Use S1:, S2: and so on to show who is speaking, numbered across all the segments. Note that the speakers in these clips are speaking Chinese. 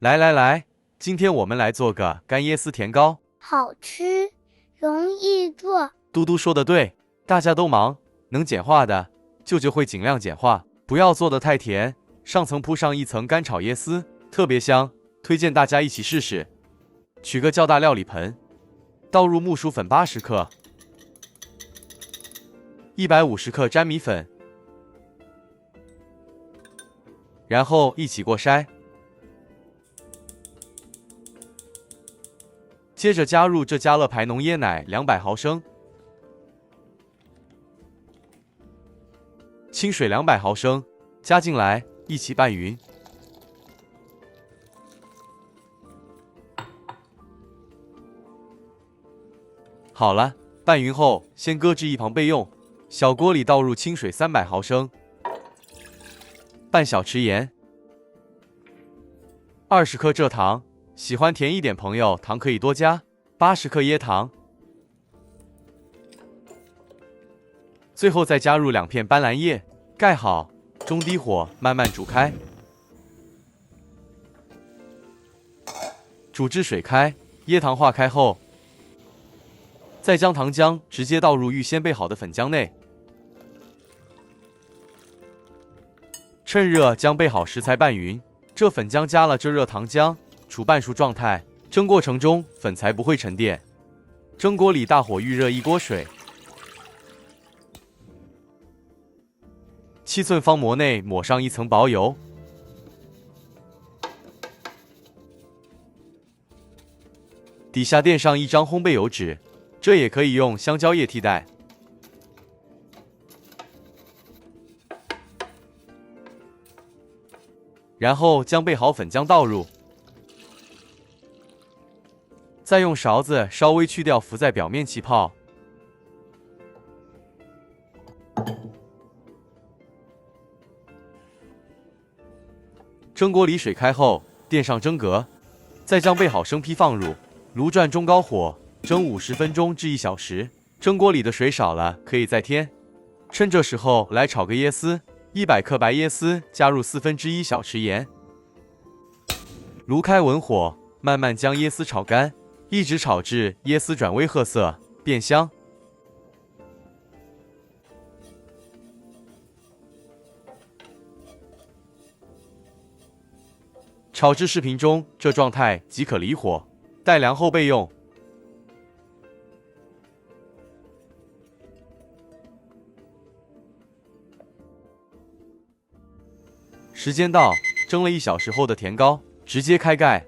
S1: 来来来，今天我们来做个干椰丝甜糕。
S2: 好吃，容易做。
S1: 嘟嘟说的对，大家都忙，能简化的，舅舅会尽量简化，不要做得太甜。上层铺上一层干炒椰丝，特别香，推荐大家一起试试。取个较大料理盆，倒入木薯粉80克，150克粘米粉，然后一起过筛。接着加入这家乐牌浓椰奶200毫升，清水200毫升，加进来一起拌匀。好了，拌匀后先搁置一旁备用。小锅里倒入清水300毫升，半小匙盐，20克蔗糖。喜欢甜一点朋友，糖可以多加，80克椰糖，最后再加入2片斑斓叶，盖好，中低火慢慢煮开，煮至水开，椰糖化开后，再将糖浆直接倒入预先备好的粉浆内，趁热将备好食材拌匀，这粉浆加了这热糖浆。处半熟状态，蒸过程中粉才不会沉淀。蒸锅里大火预热1锅水，7寸方模内抹上一层薄油，底下垫上一张烘焙油纸，这也可以用香蕉叶替代。然后将备好粉浆倒入。再用勺子稍微去掉浮在表面气泡，蒸锅里水开后，垫上蒸格，再将备好生坯放入，炉转中高火蒸50分钟至1小时。蒸锅里的水少了可以再添。趁这时候来炒个椰丝，100克白椰丝加入1/4小匙盐，炉开文火，慢慢将椰丝炒干。一直炒至椰丝转微褐色，变香。炒至视频中这状态即可离火，待凉后备用。时间到，蒸了1小时后的甜糕直接开盖，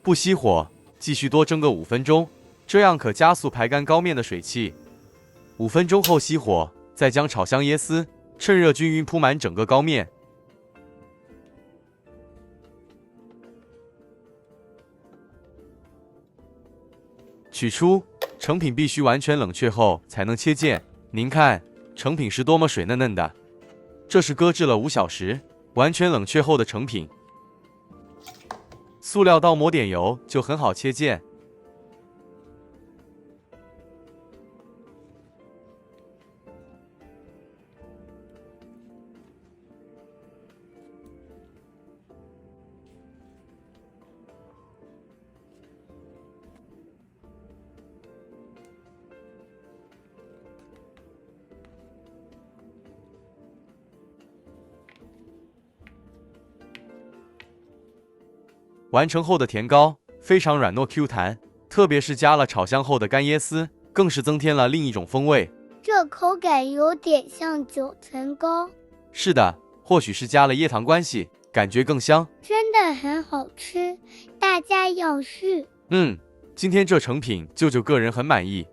S1: 不熄火。继续多蒸个5分钟，这样可加速排干糕面的水汽。5分钟后熄火，再将炒香椰丝趁热均匀铺满整个糕面。取出，成品必须完全冷却后才能切件。您看，成品是多么水嫩嫩的，这是搁置了5小时，完全冷却后的成品。塑料刀抹点油就很好切件。完成后的甜糕非常软糯 Q 弹，特别是加了炒香后的干椰丝，更是增添了另一种风味。
S2: 这口感有点像9层糕。
S1: 是的，或许是加了椰糖关系，感觉更香。
S2: 真的很好吃，大家要试。
S1: 今天这成品舅舅个人很满意。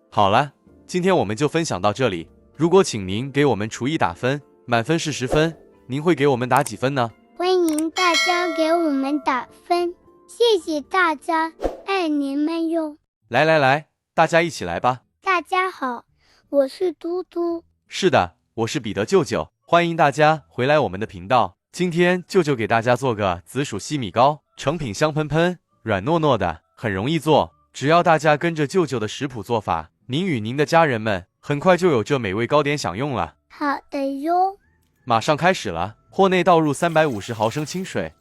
S1: 好了，今天我们就分享到这里。如果请您给我们厨艺打分，满分是10分，您会给我们打几分呢？
S2: 欢迎大家给我们打分，谢谢大家，爱你们哟！
S1: 来来来，大家一起来吧！
S2: 大家好，我是嘟嘟。
S1: 是的，我是彼得舅舅，欢迎大家回来我们的频道。今天舅舅给大家做个紫薯西米糕，成品香喷喷、软糯糯的，很容易做。只要大家跟着舅舅的食谱做法，您与您的家人们很快就有这美味糕点享用了。
S2: 好的哟。
S1: 马上开始了，锅内倒入350毫升清水，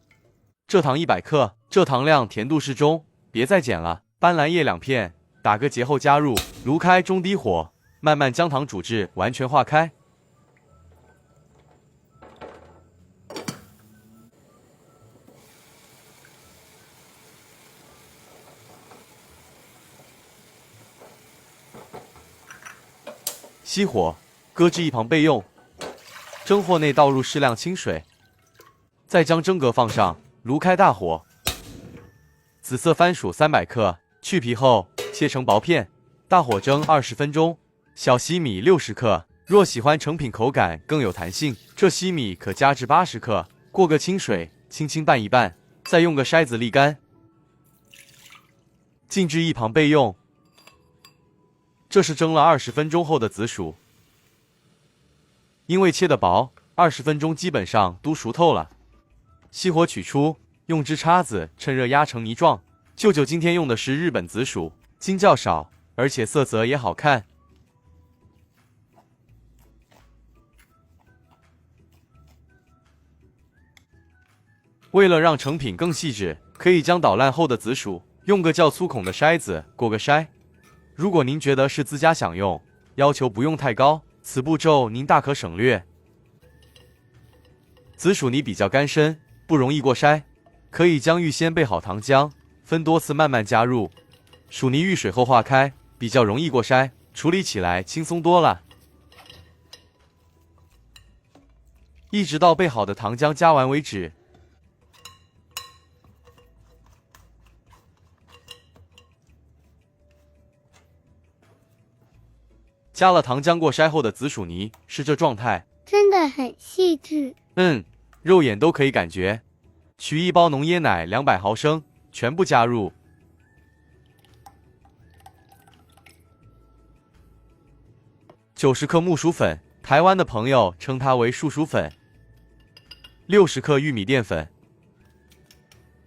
S1: 蔗糖100克，蔗糖量甜度适中，别再减了。斑斓叶2片，打个结后加入，炉开中低火，慢慢将糖煮至完全化开。熄火，搁置一旁备用。蒸货内倒入适量清水，再将蒸格放上，炉开大火。紫色番薯300克，去皮后切成薄片，大火蒸20分钟。小西米60克，若喜欢成品口感更有弹性，这西米可加至80克，过个清水，轻轻拌一拌，再用个筛子沥干，静置一旁备用。这是蒸了20分钟后的紫薯，因为切得薄，20分钟基本上都熟透了。熄火取出，用只叉子趁热压成泥状。舅舅今天用的是日本紫薯，筋较少，而且色泽也好看。为了让成品更细致，可以将捣烂后的紫薯用个较粗孔的筛子过个筛。如果您觉得是自家享用，要求不用太高，此步骤您大可省略。紫薯泥比较干身，不容易过筛，可以将预先备好糖浆分多次慢慢加入，薯泥遇水后化开，比较容易过筛，处理起来轻松多了。一直到备好的糖浆加完为止。加了糖浆过筛后的紫薯泥是这状态，
S2: 真的很细致。
S1: 肉眼都可以感觉。取一包浓椰奶200毫升，全部加入。90克木薯粉，台湾的朋友称它为树薯粉。60克玉米淀粉，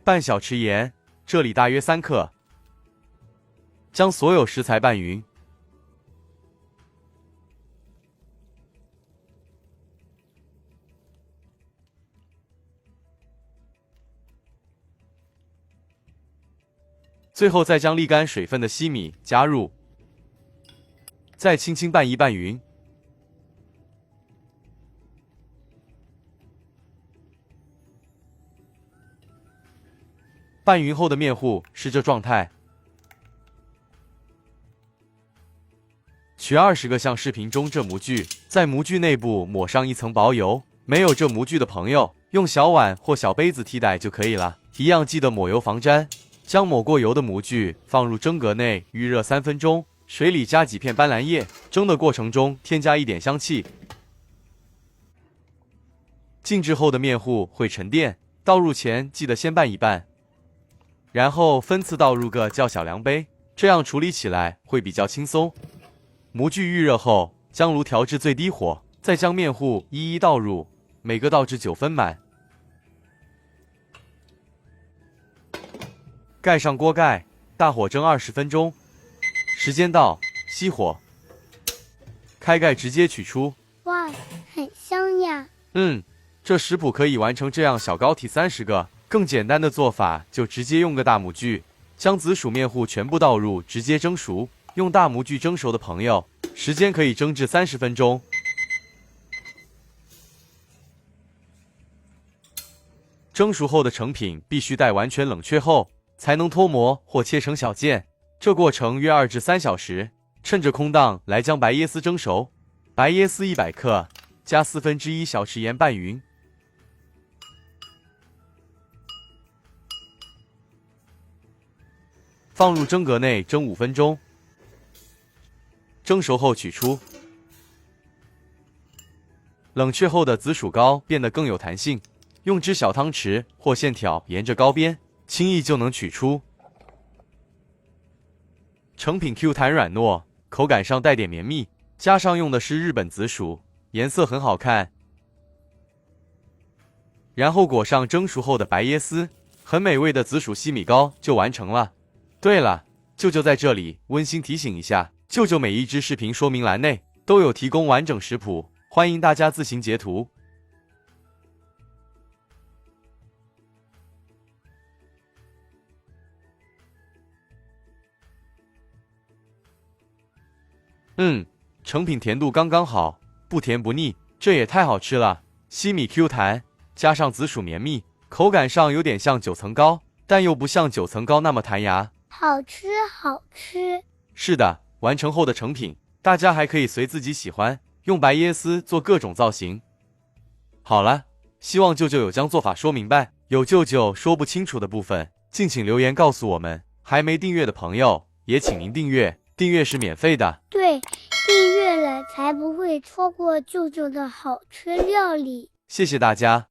S1: 半小匙盐，这里大约3克。将所有食材拌匀。最后再将沥干水分的西米加入，再轻轻拌匀。拌匀后的面糊是这状态。取20个像视频中这模具，在模具内部抹上一层薄油。没有这模具的朋友，用小碗或小杯子替代就可以了。一样记得抹油防粘。将抹过油的模具放入蒸格内预热3分钟，水里加几片斑斓叶，蒸的过程中添加一点香气。静置后的面糊会沉淀，倒入前记得先拌一拌，然后分次倒入个较小量杯，这样处理起来会比较轻松。模具预热后，将炉调至最低火，再将面糊一一倒入，每个倒至9分满。盖上锅盖，大火蒸20分钟。时间到，熄火。开盖直接取出。
S2: 哇，很香呀。
S1: 这食谱可以完成这样小高体30个。更简单的做法就直接用个大模具，将紫薯面糊全部倒入，直接蒸熟。用大模具蒸熟的朋友，时间可以蒸至30分钟。蒸熟后的成品必须待完全冷却后才能脱模或切成小件，这过程约2至3小时。趁着空档来将白椰丝蒸熟，白椰丝100克，加1/4小匙盐拌匀。放入蒸格内蒸5分钟，蒸熟后取出。冷却后的紫薯糕变得更有弹性，用只小汤匙或线条沿着糕边，轻易就能取出。成品 Q 弹软糯，口感上带点绵密，加上用的是日本紫薯，颜色很好看。然后裹上蒸熟后的白椰丝，很美味的紫薯西米糕就完成了。对了，舅舅在这里温馨提醒一下，舅舅每一支视频说明栏内都有提供完整食谱，欢迎大家自行截图。成品甜度刚刚好，不甜不腻，这也太好吃了。西米 Q 弹，加上紫薯绵密，口感上有点像9层糕，但又不像9层糕那么弹牙。
S2: 好吃好吃。
S1: 是的，完成后的成品，大家还可以随自己喜欢，用白椰丝做各种造型。好了，希望舅舅有将做法说明白，有舅舅说不清楚的部分，敬请留言告诉我们。还没订阅的朋友，也请您订阅，订阅是免费的。
S2: 对，订阅了才不会错过舅舅的好吃料理。
S1: 谢谢大家。